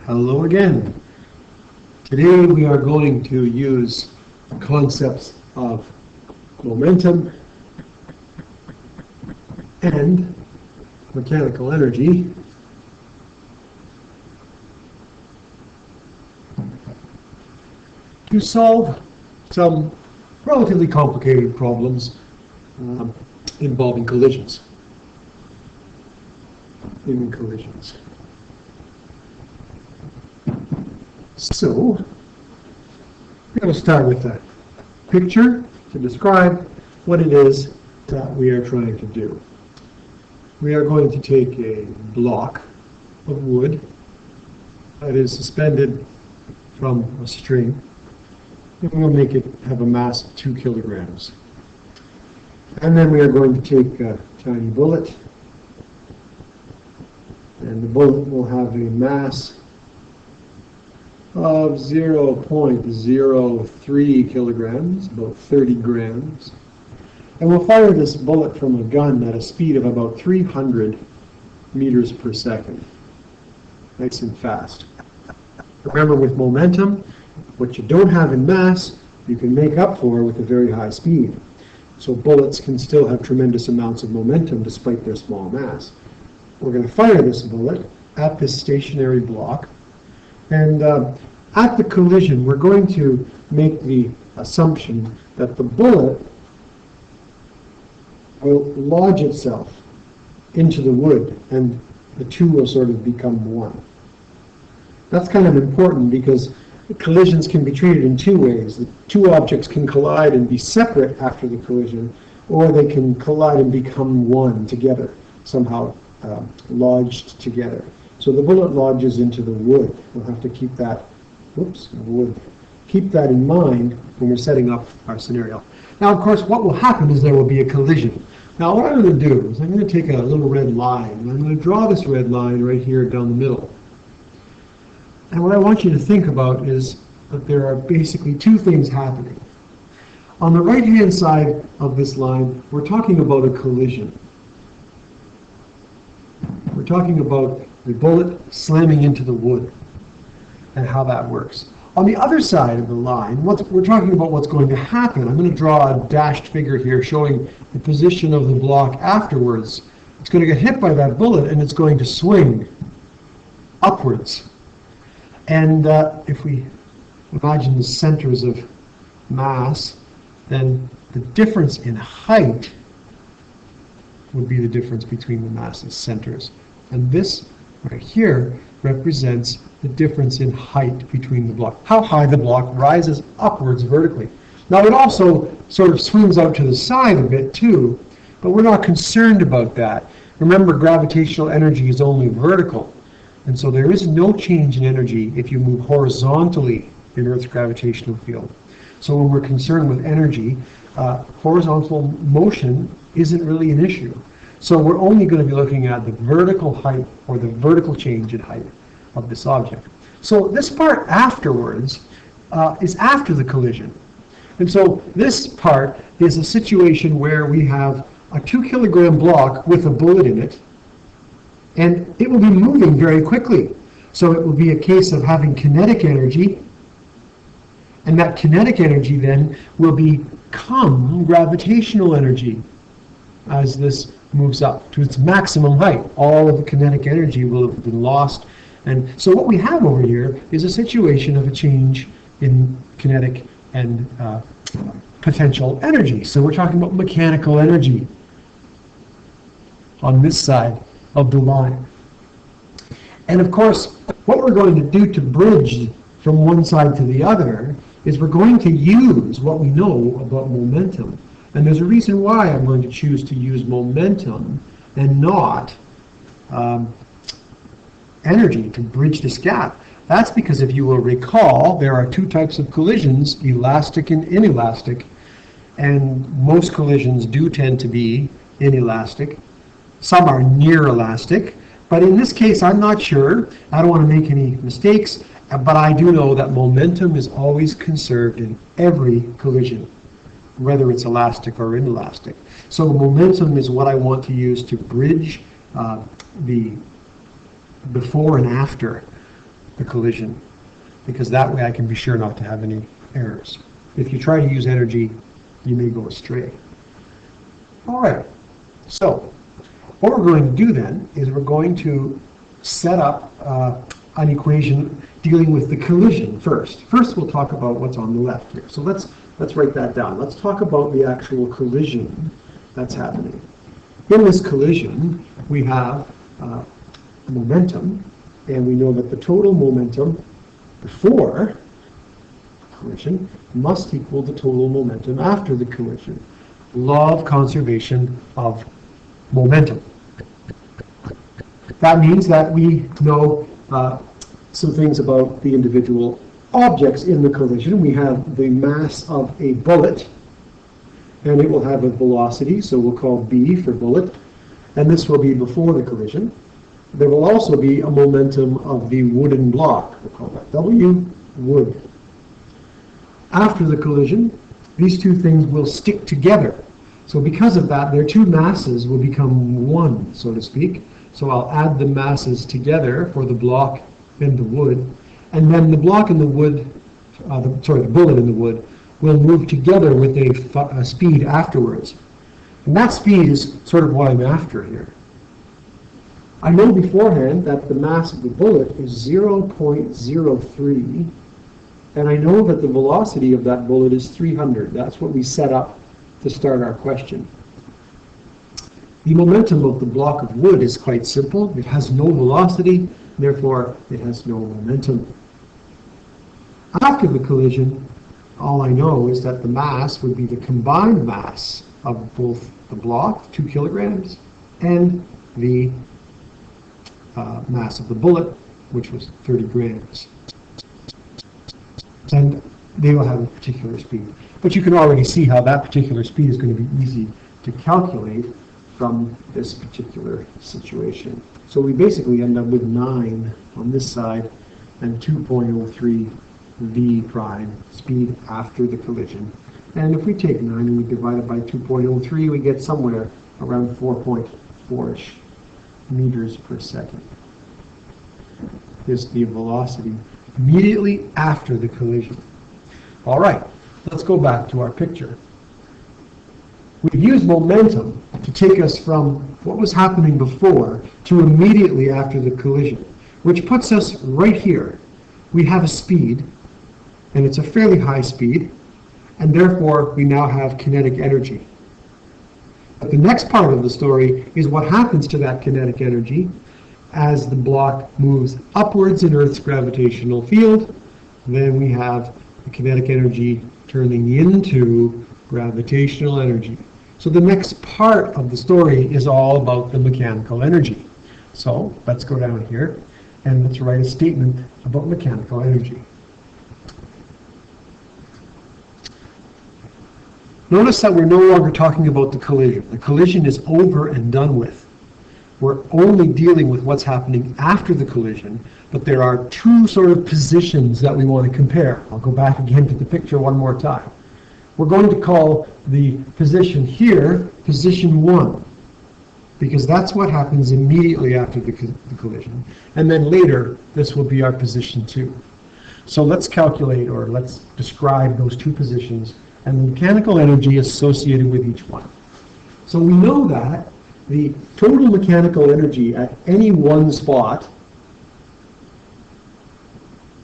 Hello again. Today we are going to use concepts of momentum and mechanical energy to solve some relatively complicated problems involving collisions. So, we're going to start with a picture to describe what it is that we are trying to do. We are going to take a block of wood that is suspended from a string, and we'll make it have a mass of 2 kilograms. And then we are going to take a tiny bullet, and the bullet will have a mass of 0.03 kilograms, about 30 grams. And we'll fire this bullet from a gun at a speed of about 300 meters per second. Nice and fast. Remember, with momentum, what you don't have in mass, you can make up for with a very high speed. So bullets can still have tremendous amounts of momentum despite their small mass. We're going to fire this bullet at this stationary block. And at the collision, we're going to make the assumption that the bullet will lodge itself into the wood, and the two will sort of become one. That's kind of important because collisions can be treated in two ways. The two objects can collide and be separate after the collision, or they can collide and become one together, somehow lodged together. So the bullet lodges into the wood. We'll have to keep that, keep that in mind when we're setting up our scenario. Now, of course, what will happen is there will be a collision. Now, what I'm going to do is I'm going to take a little red line, and I'm going to draw this red line right here down the middle. And what I want you to think about is that there are basically two things happening. On the right-hand side of this line, we're talking about a collision. We're talking about the bullet slamming into the wood and how that works. On the other side of the line, we're talking about what's going to happen. I'm going to draw a dashed figure here showing the position of the block afterwards. It's going to get hit by that bullet and it's going to swing upwards. And if we imagine the centers of mass, then the difference in height would be the difference between the mass's centers. And this right here represents the difference in height between the block, how high the block rises upwards vertically. Now, it also sort of swings out to the side a bit too, but we're not concerned about that. Remember, gravitational energy is only vertical, and so there is no change in energy if you move horizontally in Earth's gravitational field. So when we're concerned with energy, horizontal motion isn't really an issue. So we're only going to be looking at the vertical height or the vertical change in height of this object. So this part afterwards is after the collision. And so this part is a situation where we have a 2 kilogram block with a bullet in it, and it will be moving very quickly. So it will be a case of having kinetic energy, and that kinetic energy then will become gravitational energy as this moves up to its maximum height. All of the kinetic energy will have been lost. And so what we have over here is a situation of a change in kinetic and potential energy. So we're talking about mechanical energy on this side of the line. And of course, what we're going to do to bridge from one side to the other is we're going to use what we know about momentum. And there's a reason why I'm going to choose to use momentum and not energy to bridge this gap. That's because, if you will recall, there are two types of collisions, elastic and inelastic. And most collisions do tend to be inelastic. Some are near elastic. But in this case, I'm not sure. I don't want to make any mistakes. But I do know that momentum is always conserved in every collision, whether it's elastic or inelastic. So momentum is what I want to use to bridge the before and after the collision, because that way I can be sure not to have any errors. If you try to use energy, you may go astray. All right, so what we're going to do then is we're going to set up an equation dealing with the collision first. First, we'll talk about what's on the left here. So let's write that down. Let's talk about the actual collision that's happening. In this collision, we have momentum, and we know that the total momentum before collision must equal the total momentum after the collision. Law of conservation of momentum. That means that we know some things about the individual objects in the collision. We have the mass of a bullet, and it will have a velocity, so we'll call B for bullet, and this will be before the collision. There will also be a momentum of the wooden block. We'll call that W, wood. After the collision, these two things will stick together. So because of that, their two masses will become one, so to speak. So I'll add the masses together for the block and the wood, and then the block and the wood, the bullet and the wood, will move together with a speed afterwards. And that speed is sort of what I'm after here. I know beforehand that the mass of the bullet is 0.03, and I know that the velocity of that bullet is 300. That's what we set up to start our question. The momentum of the block of wood is quite simple. It has no velocity, therefore it has no momentum. After the collision, all I know is that the mass would be the combined mass of both the block, 2 kilograms, and the mass of the bullet, which was 30 grams. And they will have a particular speed. But you can already see how that particular speed is going to be easy to calculate from this particular situation. So we basically end up with 9 on this side and 2.03 v prime speed after the collision. And if we take 9 and we divide it by 2.03, we get somewhere around 4.4-ish meters per second. Is the velocity immediately after the collision. All right, let's go back to our picture. We've used momentum to take us from what was happening before to immediately after the collision, which puts us right here. We have a speed, and it's a fairly high speed, and therefore we now have kinetic energy. But the next part of the story is what happens to that kinetic energy as the block moves upwards in Earth's gravitational field. Then we have the kinetic energy turning into gravitational energy. So the next part of the story is all about the mechanical energy. So let's go down here and let's write a statement about mechanical energy. Notice that we're no longer talking about the collision. The collision is over and done with. We're only dealing with what's happening after the collision, but there are two sort of positions that we want to compare. I'll go back again to the picture one more time. We're going to call the position here position 1, because that's what happens immediately after the collision. And then later, this will be our position 2. So let's calculate, or let's describe those two positions and the mechanical energy associated with each one. So we know that the total mechanical energy at any one spot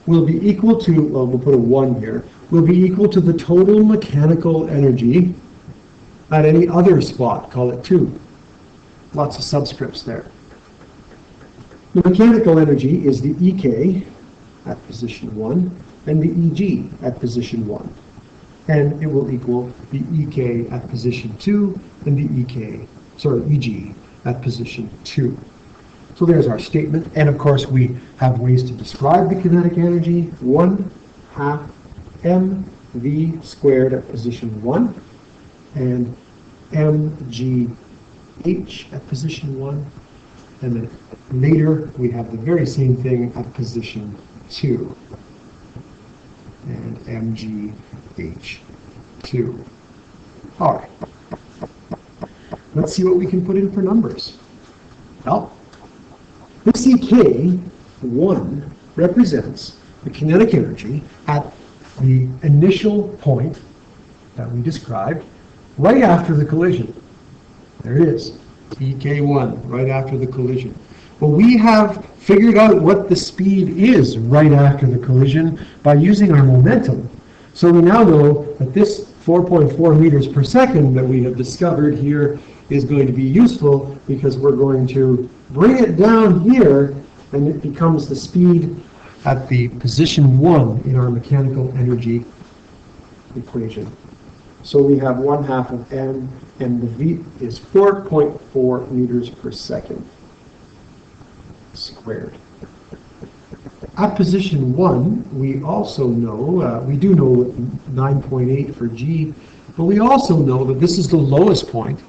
will be equal to, well, we'll put a 1 here, will be equal to the total mechanical energy at any other spot, call it 2. Lots of subscripts there. The mechanical energy is the EK at position 1 and the EG at position 1. And it will equal the EK at position 2 and the EG at position 2. So there's our statement. And of course we have ways to describe the kinetic energy. 1/2 mv squared at position 1 and mgh at position 1. And then later we have the very same thing at position 2 and mgh2. All right. Let's see what we can put in for numbers. Well, this EK, 1, represents the kinetic energy at the initial point that we described right after the collision. There it is, TK1, right after the collision. Well, we have figured out what the speed is right after the collision by using our momentum. So we now know that this 4.4 meters per second that we have discovered here is going to be useful because we're going to bring it down here and it becomes the speed at the position 1 in our mechanical energy equation. So we have 1/2 of m, and the v is 4.4 meters per second squared. At position 1, we also know, we do know 9.8 for g, but we also know that this is the lowest point,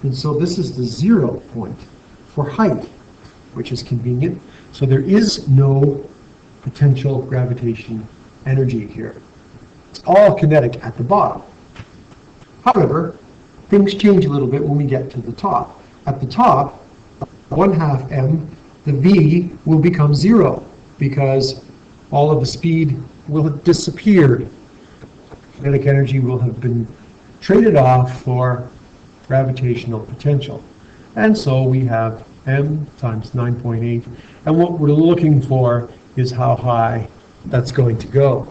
and so this is the 0 point for height, which is convenient. So there is no potential gravitation energy here. It's all kinetic at the bottom. However, things change a little bit when we get to the top. At the top, 1/2 m, the v will become 0 because all of the speed will have disappeared. Kinetic energy will have been traded off for gravitational potential. And so we have m times 9.8, and what we're looking for is how high that's going to go.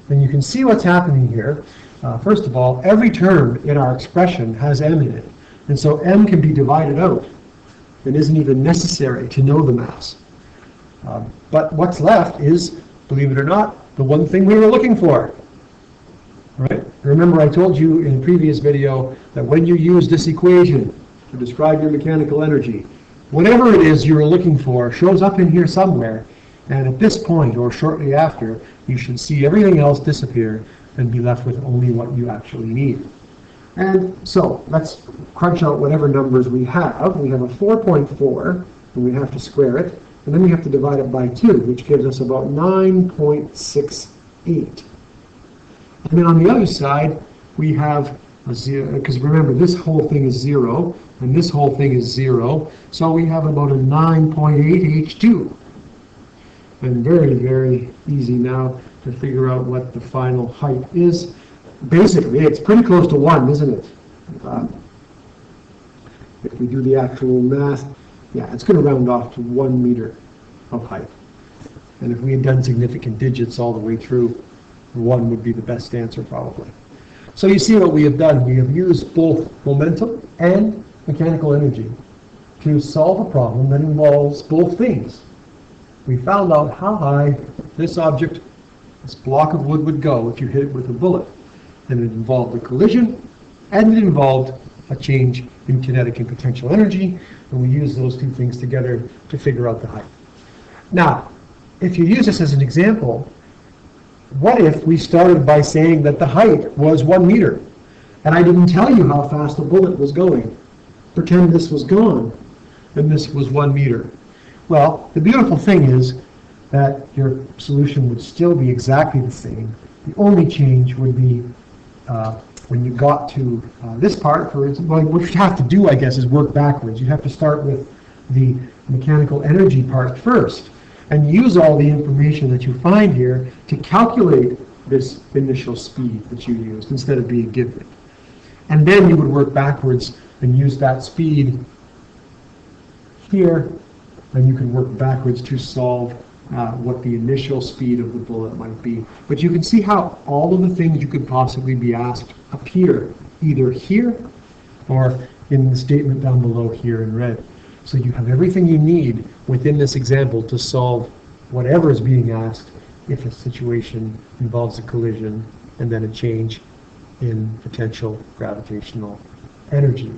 And you can see what's happening here. First of all, every term in our expression has m in it, and so m can be divided out. It isn't even necessary to know the mass. But what's left is, believe it or not, the one thing we were looking for. Right? Remember I told you in a previous video that when you use this equation to describe your mechanical energy, whatever it is you were looking for shows up in here somewhere, and at this point or shortly after, you should see everything else disappear and be left with only what you actually need. And so let's crunch out whatever numbers we have. We have a 4.4, and we have to square it, and then we have to divide it by 2, which gives us about 9.68. And then on the other side, we have a 0, because remember, this whole thing is 0, and this whole thing is 0, so we have about a 9.8 H2. And very, very easy now to figure out what the final height is. Basically, it's pretty close to 1, isn't it? If we do the actual math, yeah, it's going to round off to 1 meter of height. And if we had done significant digits all the way through, 1 would be the best answer probably. So you see what we have done. We have used both momentum and mechanical energy to solve a problem that involves both things. We found out how high this object, this block of wood, would go if you hit it with a bullet. And it involved a collision, and it involved a change in kinetic and potential energy, and we use those two things together to figure out the height. Now, if you use this as an example, what if we started by saying that the height was 1 meter, and I didn't tell you how fast the bullet was going? Pretend this was gone, and this was 1 meter. Well, the beautiful thing is that your solution would still be exactly the same. The only change would be when you got to this part, for instance, well, what you have to do, I guess, is work backwards. You have to start with the mechanical energy part first and use all the information that you find here to calculate this initial speed that you used instead of being given. And then you would work backwards and use that speed here, and you can work backwards to solve what the initial speed of the bullet might be. But you can see how all of the things you could possibly be asked appear either here or in the statement down below here in red. So you have everything you need within this example to solve whatever is being asked if a situation involves a collision and then a change in potential gravitational energy.